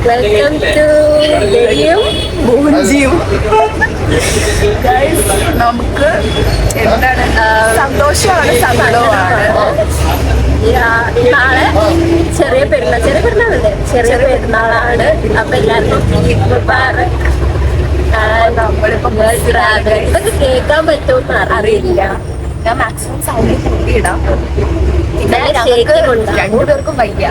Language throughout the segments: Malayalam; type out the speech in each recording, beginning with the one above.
Welcome to ബോഞ്ചിയും. നമുക്ക് എന്താണ് സന്തോഷമാണ്, സങ്കടവുമാണ്. നാളെ ചെറിയ പെരുന്നാളല്ലേ, ചെറിയ പെരുന്നാളാണ്. അപ്പൊ എല്ലാവർക്കും നമ്മളിപ്പോ ഇതൊക്കെ കേൾക്കാൻ പറ്റുമെന്ന് അറിയില്ല. ഞാൻ മാക്സിമം സൗണ്ടിൽ കൂട്ടിയിടാം. രണ്ടുപേർക്കും വയ്യ.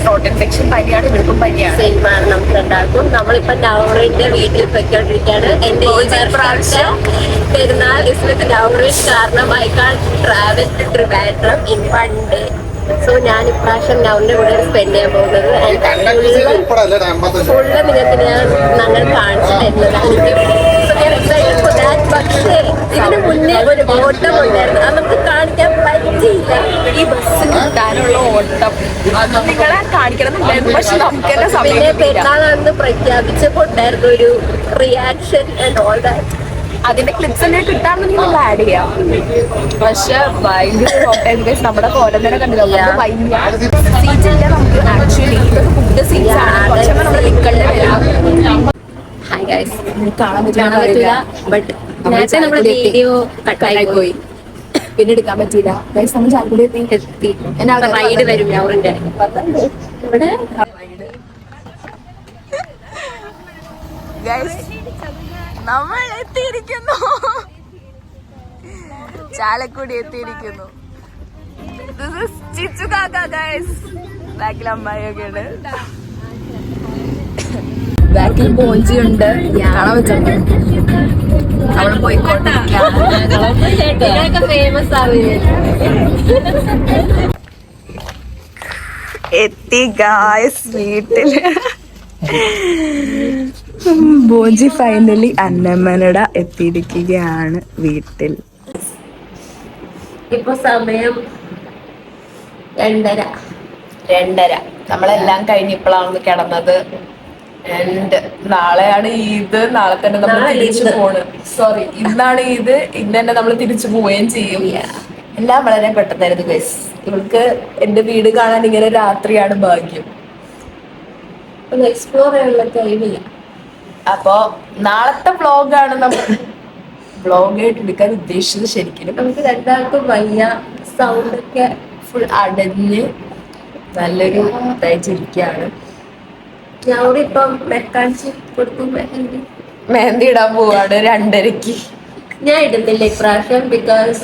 ത്രോട്ട് ഇൻഫെക്ഷൻ പനിയാണ്, ഇവർക്കും പനിയാണ്. സെയിമാണ് നമുക്ക് രണ്ടാൾക്കും. നമ്മളിപ്പോ നൗറിന്റെ വീട്ടിൽ പൊയ്ക്കൊണ്ടിരിക്കുകയാണ്. എന്റെ ഈ പ്രാവശ്യം പെരുന്നാൾ നൗറിൻ കാരണം I can travel to Trivandrum in one day. So ഞാൻ ഇപ്രാവശ്യം നൗറിന്റെ കൂടെ സ്പെൻഡ് ചെയ്യാൻ പോകുന്നത് ഫുള്ള് നിങ്ങൾക്ക് ഞങ്ങൾ കാണിച്ചു തരുന്നതായിരിക്കും. പക്ഷേ ഇതിന് മുന്നേ ഒരു ഓട്ടം ഉണ്ടായിരുന്നു, അത് നമുക്ക് കാണിക്കാൻ പറ്റിയില്ല. ഈ ബസ് കിട്ടാനുള്ള ഓട്ടം അത് നിങ്ങളെ കാണിക്കണമെന്നുണ്ടായിരുന്നു, പക്ഷെ നമുക്ക് തന്നെ സമയം. പെരുന്നാളാണെന്ന് പ്രഖ്യാപിച്ചപ്പോൾ ഉണ്ടായിരുന്നു ഒരു റിയാക്ഷൻ ആൻഡ് ഓൾ ദാറ്റ്. അതിന്റെ ക്ലിപ്സ് തന്നെ കിട്ടാമെന്ന് നമ്മൾ ആഡ് ചെയ്യാം. പക്ഷെ ഭയങ്കര ഓട്ടം. നമ്മുടെ കോലം കണ്ടില്ല, സീറ്റില്ല നമുക്ക്. ആക്ച്വലി ഇതൊക്കെ ഫുഡ് സീറ്റ്സ് ആണ്, പക്ഷെ നമ്മൾ നിക്കളിൽ വരാം. ഹായ് ഗൈസ്, കാണാൻ പറ്റില്ല. ബട്ട് നേരത്തെ നമ്മുടെ വീഡിയോ കട്ടായി പോയി, പിന്നെ എടുക്കാൻ പറ്റിയില്ല. ഗൈസ് നമ്മൾ ചാലക്കുടി എത്തി. എന്നാ റൈഡ് വരും നൗറിന്റെ ഇവിടെ. നമ്മൾ എത്തിയിരിക്കുന്നു, ചാലക്കുടി എത്തിയിരിക്കുന്നു. ചിച്ചു കാക്ക ഗൈസ്, ബാക്കിൽ അമ്മായിയൊക്കെ ഉണ്ട്, ബാക്കിൽ പോഞ്ചി ഉണ്ട്. കാണാൻ പറ്റുന്നുണ്ട്. നമ്മൾ പോയിക്കോട്ടെ, ഫേമസ് ആവില്ലേ. എത്തി ഗായ്സ് വീട്ടില്. ബോഞ്ചി ഫൈനലി അന്നമ്മനട എത്തിയിരിക്കുകയാണ് വീട്ടിൽ. ഇപ്പൊ സമയം 2:30. നമ്മളെല്ലാം കഴിഞ്ഞപ്പോഴാണ് കിടന്നത്. നാളെയാണ് ഈദ്. നാളെ തന്നെ നമ്മൾ തിരിച്ചു പോണ്. സോറി, ഇന്നാണ് ഈദ്. ഇന്ന് തന്നെ നമ്മൾ തിരിച്ചു പോവുകയും ചെയ്യും. എല്ലാം വളരെ പെട്ടെന്നായിരുന്നു ഗൈസ്. ഇവൾക്ക് എന്റെ വീട് കാണാൻ ഇങ്ങനെ രാത്രിയാണ് ഭാഗ്യം. എക്സ്പ്ലോർ ചെയ്യാനുള്ള ടൈമില്ല. അപ്പൊ നാളത്തെ വ്ളോഗാണ് നമ്മൾ വ്ളോഗായിട്ട് എടുക്കാൻ ഉദ്ദേശിച്ചത്. ശരിക്കും നമുക്ക് രണ്ടാൾക്കും വയ്യ, സൗണ്ട് ഒക്കെ ഫുൾ അടഞ്ഞ് നല്ലൊരു ഇതായിട്ടിരിക്കുകയാണ്. ഞാനിപ്പം മെഹന്തി ഇടാൻ പോവാണ് 2:30. ഞാൻ ഇടുന്നില്ല ഇപ്രാവശ്യം, ബിക്കോസ്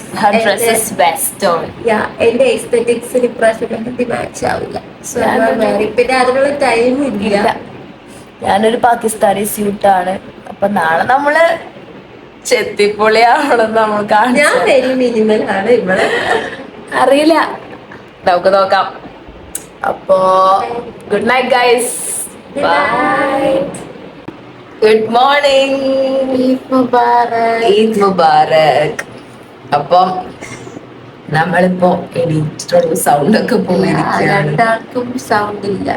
എന്റെ എസ്തെറ്റിക്സിന് ഇപ്രാവശ്യം മെഹന്തി മാച്ച് ആവില്ല. പിന്നെ അതിനുള്ള ടൈം ഇല്ല. ഞാനൊരു പാകിസ്ഥാനി സ്യൂട്ടാണ്. അപ്പൊ നാളെ നമ്മള് ചെത്തിപ്പൊളിയാവണമെന്ന് നമ്മൾ കാണാം. ഞാൻ വെരി മിനിമൽ ആണ് ഇവിടെ, അറിയില്ല, നമുക്ക് നോക്കാം. അപ്പോ good night guys. Good morning. Eid Mubarak. അപ്പം നമ്മളിപ്പോ എഡിറ്ററും സൗണ്ട് ഒക്കെ പോയിരിക്കുകയാണ്. രണ്ടാൾക്കും സൗണ്ട് ഇല്ല.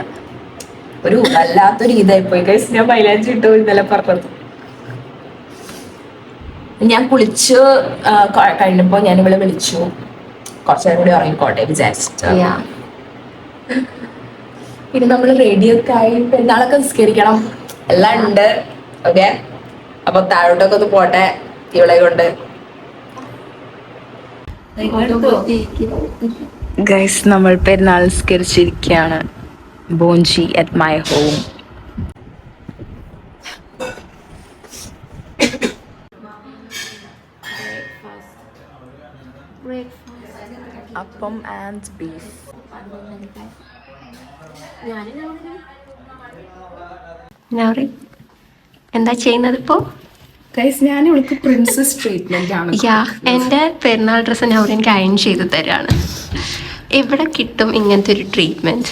ഒരു വല്ലാത്തൊരു ഇതായി പോയി ഗൈസ്. ഞാൻ മൈലാഞ്ചി ഇട്ടു ഇന്നലെ പറഞ്ഞത്. ഞാൻ കുളിച്ചു കഴിഞ്ഞപ്പോ ഞാൻ ഇവിടെ വിളിച്ചു, കുറച്ചേരം കൂടി ഉറങ്ങിക്കോട്ടെ വിചാരിച്ചിട്ട്. പിന്നെ നമ്മൾ റെഡിയൊക്കെ ആയി പെരുന്നാളൊക്കെ നിസ്കരിക്കണം, എല്ലാം ഉണ്ട്. ഓക്കെ, അപ്പൊ താഴോട്ടൊക്കെ ഒന്ന് പോട്ടെ ഇവളെ കൊണ്ട്. ഗൈസ്, നമ്മൾ പെരുന്നാൾ നിസ്കരിച്ചിരിക്കുകയാണ്. ബോഞ്ചി അറ്റ് മൈ ഹോം. അപ്പം ആൻഡ് ബീഫ്. എന്താ ചെയ്യുന്നത് ഇപ്പോ? ഞാൻ ഇവൾക്ക് പ്രിൻസസ് ട്രീറ്റ്മെന്റ് ആണ്. എന്റെ പെരുന്നാൾ ഡ്രസ്സ് നൗറിൻ എനിക്ക് അയൺ ചെയ്ത് തരാണ്. ഇവിടെ കിട്ടും ഇങ്ങനത്തെ ഒരു ട്രീറ്റ്മെന്റ്.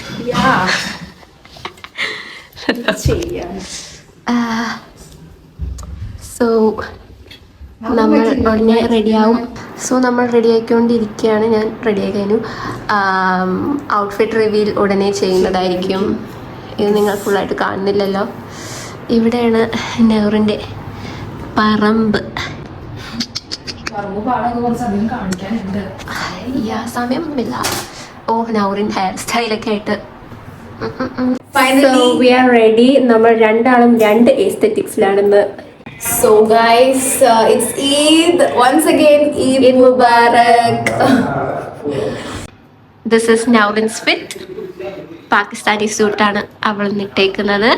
സോ നമ്മൾ ഉടനെ റെഡിയാവും. നമ്മൾ റെഡി ആയിക്കൊണ്ടിരിക്കുകയാണ്. ഞാൻ റെഡി ആയി കഴിഞ്ഞു. ഔട്ട്ഫിറ്റ് റിവീൽ ഉടനെ ചെയ്യുന്നതായിരിക്കും. ഇത് നിങ്ങൾ ഫുള്ളായിട്ട് കാണുന്നില്ലല്ലോ. ഇവിടെയാണ് നൗറിൻ്റെ പറമ്പ്. സമയമൊന്നുമില്ല. നൗറിൻ ഹെയർ സ്റ്റൈലൊക്കെ ആയിട്ട് Finally, we are ready. നമ്മൾ രണ്ടാളും രണ്ട് എസ്തെറ്റിക്സിലാണെന്ന്. So guys, it's Eid once again. Eid Mubarak. This is Naurin's fit. Pakistani സൂട്ടാണ് അവൾ ഇട്ടേക്കുന്നത്.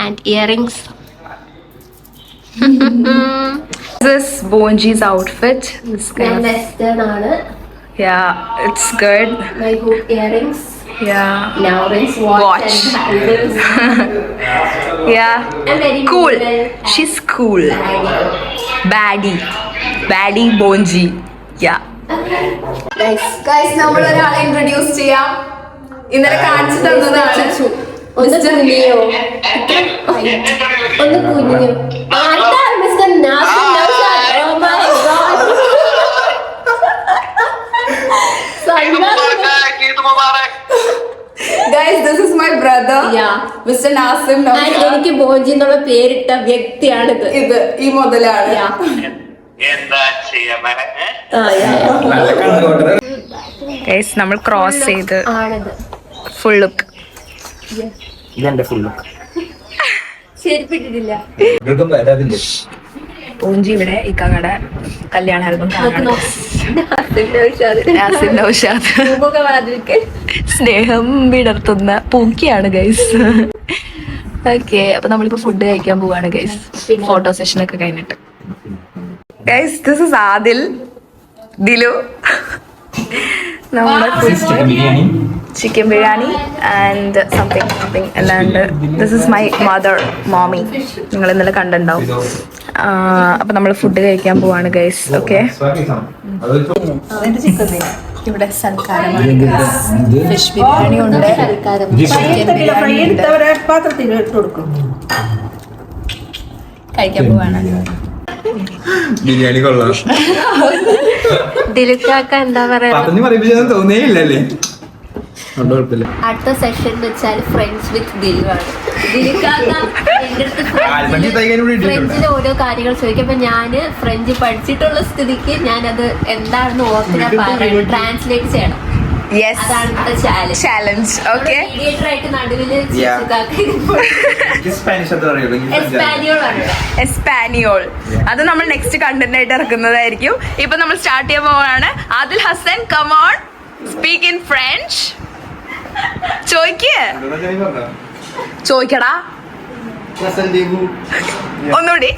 And earrings. This is Bonji's outfit. This kind of Western ആണ്. yeah, it's good. My hoop earrings. Yeah. Naurin's watch. And handles. Yeah. I'm very Cool. cool. She's cool. Baddie Bonji. Yeah. Guys, നമ്മൾ ഒരാളെ ഇൻട്രൊഡ്യൂസ് ചെയ്യാം. ഇന്നലെ കാണിച്ചു തന്നതാണ്. ഒന്ന് കുനിയോ, ഒന്ന് കുനിയോ. ആരാ mister Nasir Naushad? Oh my God. Guys, this is my brother. Yeah. Mr. Nasim And Nowshad. എനിക്ക് ബോജി എന്നുള്ള പേരിട്ട വ്യക്തിയാണിത്. ഇത് ഈ മുതലാണ്. Guys, നമ്മൾ ക്രോസ് ചെയ്ത് ആണത്. Full look. ഇതെന്റെ ഫുൾ ലുക്ക്. ശരിപ്പെട്ടിട്ടില്ല. പൂഞ്ചി ഇവിടെ ഇക്കങ്ങടെ കല്യാണ ആൽബം നാസിം നൗഷാദ് സ്നേഹം വിടർത്തുന്ന പൂക്കിയാണ് ഗൈസ്. ഓക്കെ, അപ്പൊ നമ്മളിപ്പോ ഫുഡ് കഴിക്കാൻ പോവാണ് ഗൈസ്. ഫോട്ടോ സെഷൻ ഒക്കെ കഴിഞ്ഞിട്ട്. Guys, this is Adil, Dilu, നമ്മുടെ ചിക്കൻ ബിരിയാണി ആൻഡ് സംതിങ് അല്ലാണ്ട് this is my mother mommy. നിങ്ങൾ ഇന്നലെ കണ്ടിട്ടുണ്ടാവും. അപ്പൊ നമ്മൾ ഫുഡ് കഴിക്കാൻ പോവാണ് ഗൈസ്. ഓക്കെ, ഇവിടെ സൽക്കാരമാണ്. ഫിഷ് ബിരിയാണി ഉണ്ട്, ചിക്കൻ ബിരിയാണി ഉണ്ട്. കഴിക്കാൻ പോവാണ്. ബിരിയാണി കൊള്ളാം. ദിലുക്കാക്ക എന്താ പറയാ, പറഞ്ഞു പറയിപ്പിച്ചൊന്നും തോന്നിയില്ലല്ലേ. അടുത്ത സെഷൻ എന്ന് വെച്ചാൽ ഫ്രണ്ട്സ് വിത്ത് ദിലു ആണ്. ദിലുക്കാക്ക എന്റെ അടുത്ത് ഫ്രഞ്ചിലെ ഓരോ കാര്യങ്ങൾ ചോദിക്കും. അപ്പൊ ഞാന് ഫ്രഞ്ച് പഠിച്ചിട്ടുള്ള സ്ഥിതിക്ക് ഞാനത് എന്താണെന്ന് ഓർത്തിനാ പറയുന്നത് ട്രാൻസ്ലേറ്റ് ചെയ്യണം. അതാണ് ഇന്നത്തെ ചാലഞ്ച്. ഓക്കെ, മീഡിയേറ്റർ ആയിട്ട് നടുവില് എസ്പാനിയോൾ. അത് നമ്മൾ നെക്സ്റ്റ് കണ്ടന്റ് ആയിട്ട് ഇറക്കുന്നതായിരിക്കും. ഇപ്പൊ നമ്മൾ സ്റ്റാർട്ട് ചെയ്യാൻ പോവാണ്. Adil Hasan, come on, speak in French. ചോദിക്കടാ ഒന്നുകൂടി.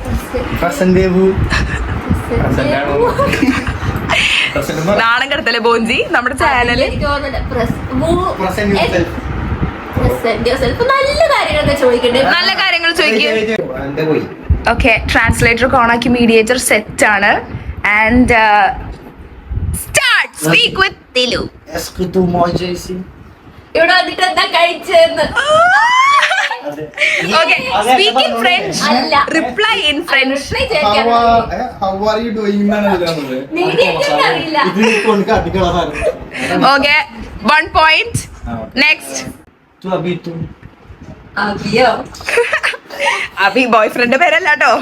നാണം കിടത്തല്ലേ ബോഞ്ചി നമ്മുടെ ചാനല്. നല്ല കാര്യങ്ങളൊക്കെ ചോദിക്കണ്ടേ, നല്ല കാര്യങ്ങൾ ചോദിക്കും. ഓക്കെ, ട്രാൻസ്ലേറ്റർ ഓണാക്കി മീഡിയേറ്റർ സെറ്റ് ആണ്. And start, speak with Dilu. ഇവിടെ വന്നിട്ട് എന്താ കഴിച്ചെന്ന്. Okay, speak in French. അല്ല, റിപ്ലൈ ഇൻ ഫ്രഞ്ച്. അറിയില്ല. Okay, 1 point. നെക്സ്റ്റ്. അബിയോ, അബി ബോയ് ഫ്രണ്ട് പേരല്ല കേട്ടോ.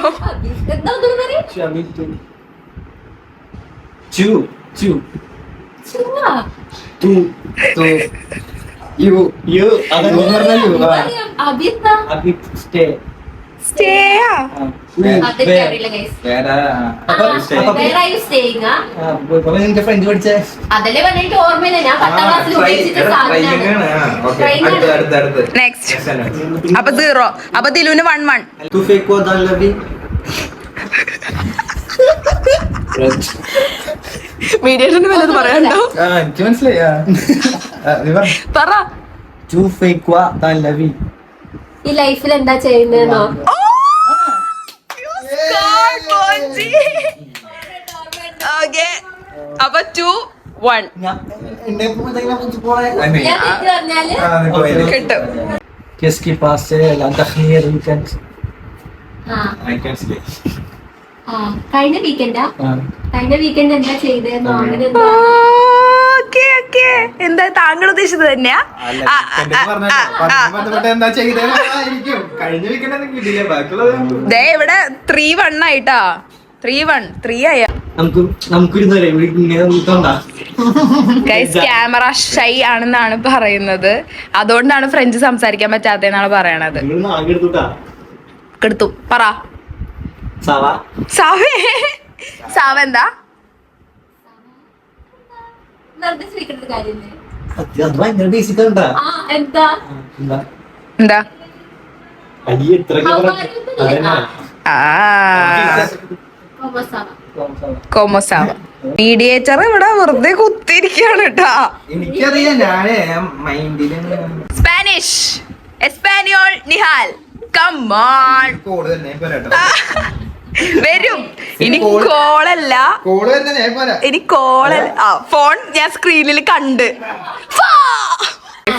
എന്താ തോന്നുന്നത്? ഫ്രഞ്ച് പഠിച്ചേ അതല്ലേ പറഞ്ഞിട്ട് ഓർമ്മയില്ല. ഞാൻ 10ാം ക്ലാസ്സിൽ ഉപയോഗിച്ചിട്ട് നെക്സ്റ്റ്. അപ്പൊ 0. അപ്പൊ ദിലുവിന് 1-1. മീഡിയേഷന് വല്ലത് പറയാനുണ്ടോ? എനിക്ക് മനസ്സിലായി. പറ. ഈ ലൈഫിൽ എന്താ ചെയ്യുന്നതെന്നോ? ഓക്കെ, അപ്പൊ 2-1 കിട്ടും. किसके पास से तखनीर वीकेंड കഴിഞ്ഞ വീക്കെൻഡാ? കഴിഞ്ഞ വീക്കെൻഡ് എന്താ ചെയ്തതെന്നോ അങ്ങനെ എന്താ താങ്കൾ ഉദ്ദേശിച്ചത് തന്നെയാ? എന്താ ചെയ്തായിരിക്കും. കഴിഞ്ഞ വീക്കെൻഡ് കിട്ടിയില്ല, ബാക്കിയുള്ളത് ഇവിടെ 3-1 ആയിട്ടാ. 3-1 3 ആയ. നമുക്ക് നമുക്കിരുന്നല്ലേ ഇവിടെ ഇങ്ങനെ നോക്കണ്ട. ഗൈസ് ക്യാമറ ഷൈ ആണെന്നാണ് പറയുന്നത്. അതുകൊണ്ടാണ് ഫ്രഞ്ച് സംസാരിക്കാൻ പറ്റാത്തതെന്നാണ് പറയണത്. എടുത്തു പറ. സാവേ സാവ എന്താ? എന്താ കോമോസാവ. മീഡിയേറ്റർ ഇവിടെ വെറുതെ കുത്തിരിക്കാണ് കേട്ടാ. എനിക്കറിയാം, ഞാനേ മൈൻഡില് Spanish Español Nihal come on. Call തന്നെ പോരാട്ടോ. വരും. ഇനി കോളല്ല, കോള് തന്നെ ഞാൻ പോരാ. ഇനി കോളല്ല. ഫോൺ ഞാൻ സ്ക്രീനിൽ കണ്ട്.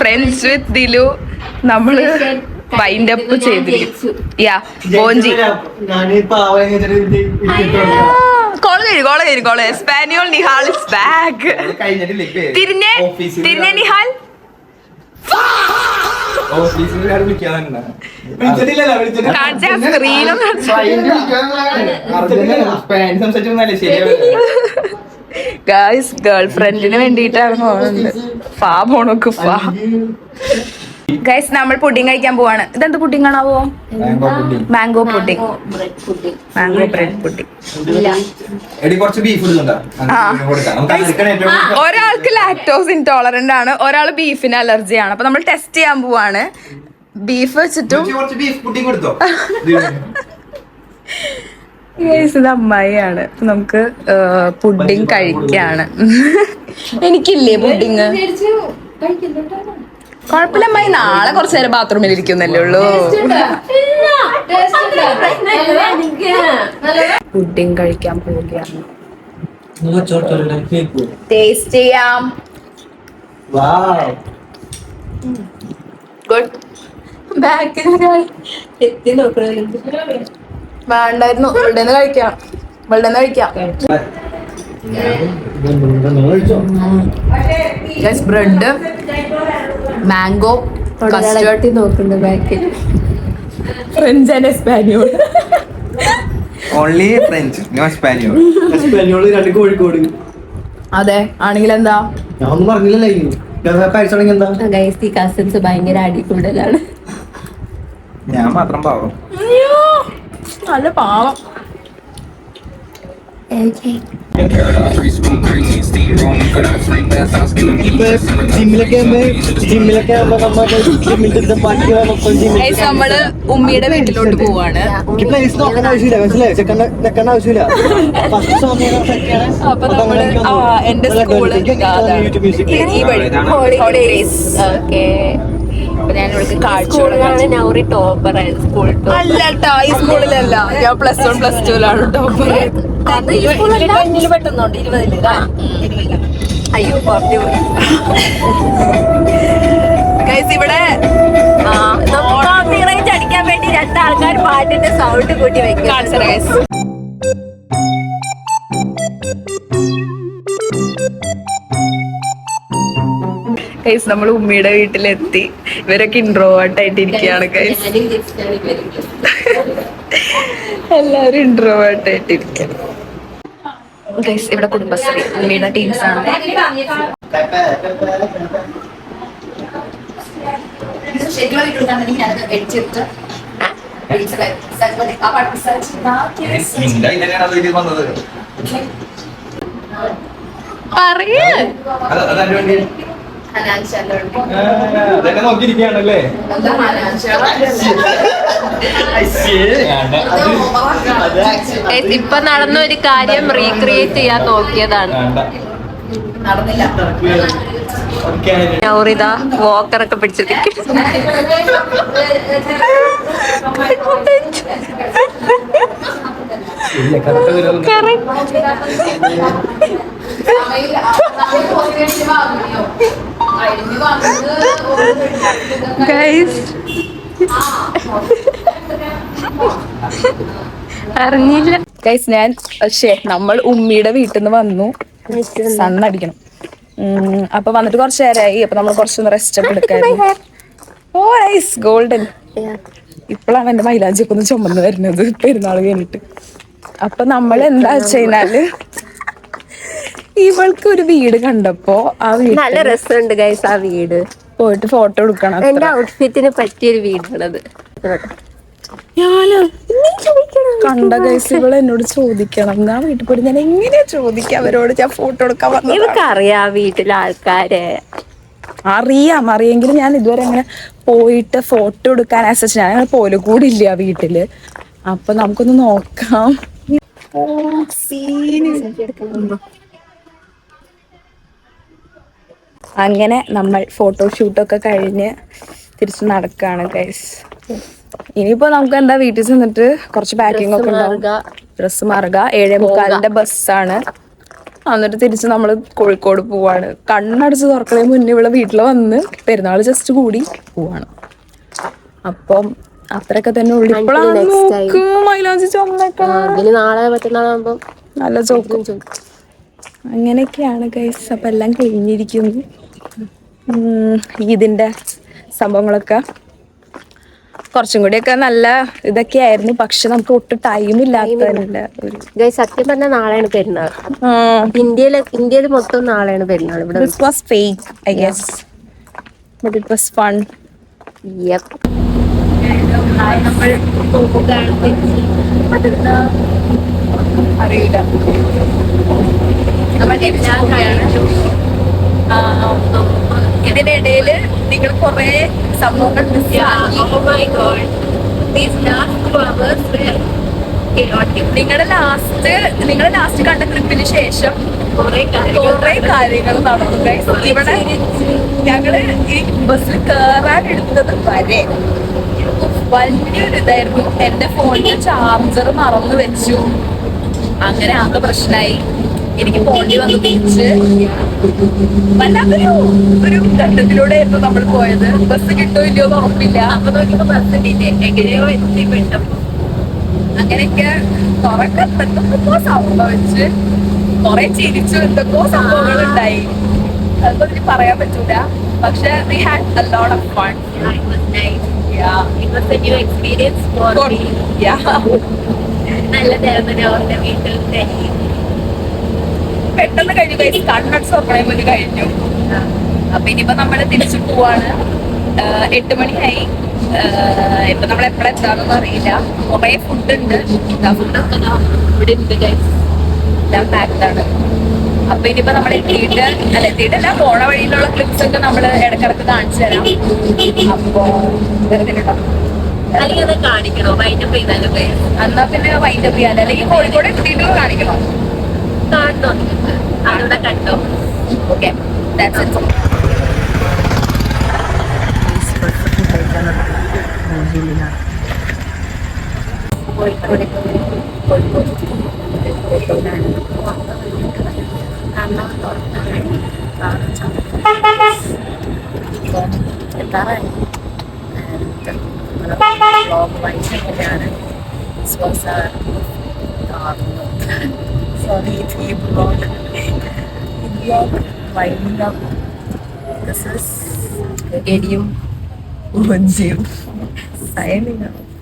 ഫ്രണ്ട്സ് വിത്ത് ദിലു നമ്മള് വൈൻഡ് അപ്പ് ചെയ്തിരിക്കും. യാ ബോഞ്ചി call Español Nihal is back. തിരിഞ്ഞേ നിഹാൽ. ഗായ്സ് ഗേൾ ഫ്രണ്ടിന് വേണ്ടിയിട്ടാണ് ഫാ പോണോക്ക് ഫാ. ഗൈസ് നമ്മൾ പുഡിംഗ് കഴിക്കാൻ പോവാണ്. ഇതെന്ത് പുഡിംഗ് ആണാവോ? Mango pudding, mango bread pudding. ഒരാൾക്ക് ലാക്ടോസ് ഇൻടോളറന്റ് ആണ്, ഒരാൾ ബീഫിന് അലർജി ആണ്. അപ്പൊ നമ്മൾ ടെസ്റ്റ് ചെയ്യാൻ പോവാണ്. ബീഫ് വെച്ചിട്ടും ഇത് അമ്മായിയാണ്. നമുക്ക് പുഡിംഗ് കഴിക്കാണ്. എനിക്കില്ലേ പുഡിംഗ്? കുഴപ്പമില്ല അമ്മായി, നാളെ കുറച്ചു നേരം ബാത്റൂമിൽ ഇരിക്കുന്നല്ലേ ഉള്ളൂ. പുഡിംഗ് കഴിക്കാൻ പോവുകയാണ്. ടേസ്റ്റ് ചെയ്യാം. ഗുഡ്. ബാക്കിൽ എത്തി വേണ്ടായിരുന്നു. ഇവിടെ നിന്ന് കഴിക്കാം, ഇവിടെ നിന്ന് കഴിക്കാം. ബ്രെഡ്, മാംഗോ, കസ്റ്റർഡ് നോക്കുന്നുണ്ട് ബാക്കിൽ. French and Español. Only French, no Español. രണ്ട് കോഴിക്കോട്. അതെ ആണെങ്കിൽ എന്താ? ഞാൻ ഒന്നും പറഞ്ഞില്ലല്ലോ. കസിൻസ് ഭയങ്കര അടികൂടലാണ്. ഞാൻ മാത്രം പാവം. നല്ല പാവം. നമ്മള് ഉമ്മിയുടെ വീട്ടിലോട്ട് പോവാണ്. അപ്പൊ നമ്മള് എന്റെ സ്കൂള് ഈ വഴി ഹോളിഡേയ്സ്. ഓക്കെ, ഞാൻ ഇവിടെ കാഴ്ചകളാണ്. നൗറി ടോപ്പർ സ്കൂൾ. അല്ല കേട്ടോ, ഈ സ്കൂളിലല്ല. ഞാൻ +1 +2 ടോപ്പർ. പെട്ടെന്നുണ്ട് 20. അയ്യോ പറഞ്ഞു പോയി. ഇവിടെ കോപ്പിറൈറ്റ് അടിക്കാൻ വേണ്ടി 2 ആൾക്കാർ പാട്ടിന്റെ സൗണ്ട് കൂട്ടി വെക്കും. ഗൈസ് നമ്മൾ ഉമ്മിയുടെ വീട്ടിലെത്തി. ഇവരൊക്കെ ഇൻട്രോവേർട്ട് ആയിട്ട് ഇരിക്കുകയാണ് ഗൈസ്. എല്ലാവരും ഇൻട്രോവേർട്ട് ആയിട്ട് ഇരിക്കുകയാണ് ഗൈസ്. ഇവിടെ കുടുംബശ്രീ ഉമ്മിയുടെ ടീംസ് ആണ്. നോക്കിയിരിക്കുകയാണല്ലേ. ഇപ്പൊ നടന്ന ഒരു കാര്യം റീക്രിയേറ്റ് ചെയ്യാൻ നോക്കിയതാണ്. നടന്നില്ല. നൗറിത വോക്കറൊക്കെ പിടിച്ചിരിക്കും. അറിഞ്ഞില്ല ഗൈസ്. ഞാൻ നമ്മൾ ഉമ്മിയുടെ വീട്ടിൽ നിന്ന് വന്നു. സണ്ണടിക്കണം. അപ്പൊ വന്നിട്ട് കുറച്ച് നേരമായി. അപ്പൊ നമ്മൾ കുറച്ചൊന്ന് റെസ്റ്റ് ഒക്കെ എടുക്കായിരുന്നു. ഓ നൈസ് ഗോൾഡൻ. ഇപ്പോഴാണ് എന്റെ മൈലാഞ്ചിയൊക്കെ ഒന്ന് ചുമന്ന് വരുന്നത് പെരുന്നാൾ കഴിഞ്ഞിട്ട്. അപ്പൊ നമ്മൾ എന്താ വെച്ച് കഴിഞ്ഞാല് ഇവൾക്ക് ഒരു വീട് കണ്ടപ്പോ ആ വീട് നല്ല രസമുണ്ട് ഗൈസ് ആ വീട്. പോയിട്ട് ഫോട്ടോ എടുക്കണം. എന്റെ ഔട്ട്ഫിറ്റിന് പറ്റിയൊരു വീടാണത്. ഞാന് കണ്ട ഗൈസ് ഇവള് എന്നോട് ചോദിക്കണം. ഞാൻ വീട്ടിൽ പോയിട്ട് ഞാൻ എങ്ങനെയാ ചോദിക്കാം അവരോട് ഞാൻ ഫോട്ടോ എടുക്കാൻ വന്നത്. ഇവക്കറിയാം വീട്ടിലെ ആൾക്കാരെ. അറിയെങ്കിലും ഞാൻ ഇതുവരെ അങ്ങനെ പോയിട്ട് ഫോട്ടോ എടുക്കാൻ ആസച്ച് ഞാൻ അങ്ങനെ പോലും കൂടില്ല ആ വീട്ടില്. അപ്പൊ നമുക്കൊന്ന് നോക്കാം. അങ്ങനെ നമ്മൾ ഫോട്ടോഷൂട്ടൊക്കെ കഴിഞ്ഞ് തിരിച്ച് നടക്കാണ് ഗൈസ്. ഇനിയിപ്പോ നമുക്ക് എന്താ വീട്ടിൽ ചെന്നിട്ട് കുറച്ച് പാക്കിംഗ് ഒക്കെ ഉണ്ടാവും. ഡ്രസ്സ് മാറുക. 7:45 ബസ്സാണ്. എന്നിട്ട് തിരിച്ച് നമ്മള് കോഴിക്കോട് പോവാണ്. കണ്ണടച്ച് തുറക്കണേ മുന്നേ ഇവിടെ വീട്ടിൽ വന്ന് പെരുന്നാൾ ജസ്റ്റ് കൂടി പോവാണ്. അപ്പം അത്രയൊക്കെ തന്നെ ഉള്ളു. ഇപ്പോഴാണ് മൈലാഞ്ചി ചുമന്നേക്കണം. നാളെ മറ്റന്നാളാകുമ്പോ നല്ല ചോക്കും. അങ്ങനെയൊക്കെയാണ് ഗൈസ്. അപ്പം എല്ലാം കഴിഞ്ഞിരിക്കുന്നു. ഇതിന്റെ സംഭവങ്ങളൊക്കെ കുറച്ചും കൂടിയൊക്കെ നല്ല ഇതൊക്കെ ആയിരുന്നു. പക്ഷെ നമുക്ക് ഒട്ടും ടൈം ഇല്ലാത്തതല്ല. സത്യം പറഞ്ഞാൽ നാളെയാണ് പെരുന്നാൾ. ഇന്ത്യയില് മൊത്തം നാളെയാണ് പെരുന്നാൾ. ഇവിടെ This was fake, I guess. But it was fun. Yep. അറിയില്ല. ഇതിനിടയില് നിങ്ങൾ കുറെ സംഭവങ്ങൾ നിങ്ങളുടെ ലാസ്റ്റ് കണ്ട ട്രിപ്പിന് ശേഷം കുറെ കാര്യങ്ങൾ നടന്നു. ഇവിടെ ഞങ്ങള് ഈ ബസ്സിൽ കേറാൻ എടുത്തത് വരെ വലിയൊരു ഇതായിരുന്നു. എന്റെ ഫോണിന്റെ ചാർജർ മറന്നു വെച്ചു. അങ്ങനെ ആകെ പ്രശ്നമായി. എനിക്ക് പോണ്ടി വന്ന് തിരിച്ച് വല്ലാത്തൊരു ഘട്ടത്തിലൂടെ ആയിരുന്നു നമ്മൾ പോയത്. ബസ് കിട്ടോ ഇല്ലയോ എന്ന് ഉറപ്പില്ല. അപ്പൊ നോക്കിയപ്പോ ബസ് കിട്ടിയില്ലേ, എങ്ങനെയോ എത്തിപ്പെട്ടു. അങ്ങനെയൊക്കെ കുറെ എന്തൊക്കെയോ സംഭവിച്ച് കുറെ ചിരിച്ചു. എന്തൊക്കെയോ സംഭവങ്ങൾ ഉണ്ടായി. അതൊന്നും എനിക്ക് പറയാൻ പറ്റൂല. പക്ഷെ we had a lot of fun. It was nice. Yeah. It was a new experience for me. Yeah. നല്ലതായിരുന്നു. വീട്ടിൽ പെട്ടെന്ന് കഴിഞ്ഞു. കണ്ണടച്ച് തുറക്കണേ മുന്നേ കഴിഞ്ഞു. അപ്പൊ ഇനിയിപ്പോ നമ്മള് തിരിച്ചു പോവാണ്. 8 മണിയായി. ഇപ്പൊ നമ്മൾ എപ്പോഴാ എത്താന്നൊന്നും അറിയില്ല. കുറെ ഫുഡ് ഉണ്ട്. ഫുഡൊക്കെ ഇവിടെ ഉണ്ട് ഗൈസ്. എല്ലാം പാക്ഡാണ്. അപ്പൊ ഇനിയിപ്പോ നമ്മൾ എത്തിയിട്ടല്ല പോണ വഴിയിലുള്ള ക്ലിപ്സ് ഒക്കെ നമ്മള് ഇടക്കിടക്ക് കാണിച്ചു തരാം. അപ്പൊ അല്ലെങ്കിൽ കാണിക്കണോ? വൈൻഡപ്പ് ചെയ്താലും എന്നാ പിന്നെ വൈൻഡപ്പ് ചെയ്യാൻ. അല്ലെങ്കിൽ കോഴിക്കോട് എത്തിയിട്ട് കാണിക്കണോ? കാണണോ? അവിടെ കണ്ടോ? Okay, that's it. Sorry, it's a vlog. Winding up. This is Edium Signing out.